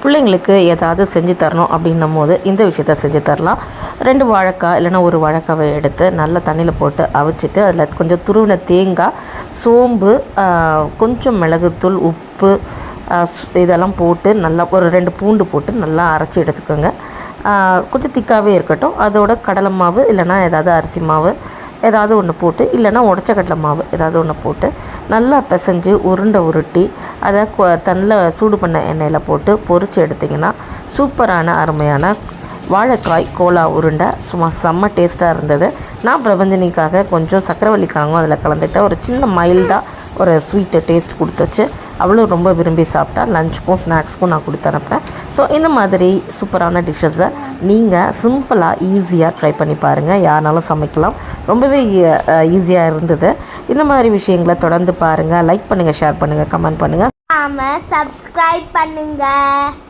பிள்ளைங்களுக்கு ஏதாவது செஞ்சு தரணும் அப்படின்னும் போது இந்த விஷயத்த செஞ்சு தரலாம். 2 வாழைக்காய் இல்லைன்னா 1 வாழைக்காவை எடுத்து நல்லா தண்ணியில் போட்டு அவிச்சிட்டு அதில் கொஞ்சம் துருவின தேங்காய், சோம்பு, கொஞ்சம் மிளகுத்தூள், உப்பு இதெல்லாம் போட்டு நல்லா ஒரு 2 பூண்டு போட்டு நல்லா அரைச்சி எடுத்துக்கோங்க. கொஞ்சம் திக்காகவே இருக்கட்டும். அதோட கடலை மாவு இல்லைன்னா ஏதாவது அரிசி மாவு ஏதாவது ஒன்று போட்டு இல்லைன்னா உடச்ச கடலை மாவு ஏதாவது ஒன்று போட்டு நல்லா பிசைஞ்சு உருட்டி அதை தண்ணியில் சூடு பண்ண எண்ணெயில் போட்டு பொரித்து எடுத்திங்கன்னா சூப்பரான அருமையான வாழைக்காய் கோலா உருண்டை சும்மா செம்ம டேஸ்ட்டாக இருந்தது. நான் பிரபஞ்சனிக்காக கொஞ்சம் சக்கரவள்ளி கிழங்கும் அதில் கலந்துட்டு ஒரு சின்ன மைல்டாக ஒரு ஸ்வீட்டு டேஸ்ட் கொடுத்துச்சு. அவளும் ரொம்ப விரும்பி சாப்பிட்டா. லஞ்சுக்கும் ஸ்நாக்ஸ்க்கும் நான் கொடுத்து அனுப்புகிறேன். ஸோ இந்த மாதிரி சூப்பரான டிஷ்ஷஸை நீங்கள் சிம்பிளாக ஈஸியாக ட்ரை பண்ணி பாருங்கள். யாருனாலும் சமைக்கலாம். ரொம்பவே ஈஸியாக இருந்தது. இந்த மாதிரி விஷயங்களை தொடர்ந்து பாருங்கள். லைக் பண்ணுங்கள், ஷேர் பண்ணுங்கள், கமெண்ட் பண்ணுங்கள், சப்ஸ்கிரைப் பண்ணுங்கள்.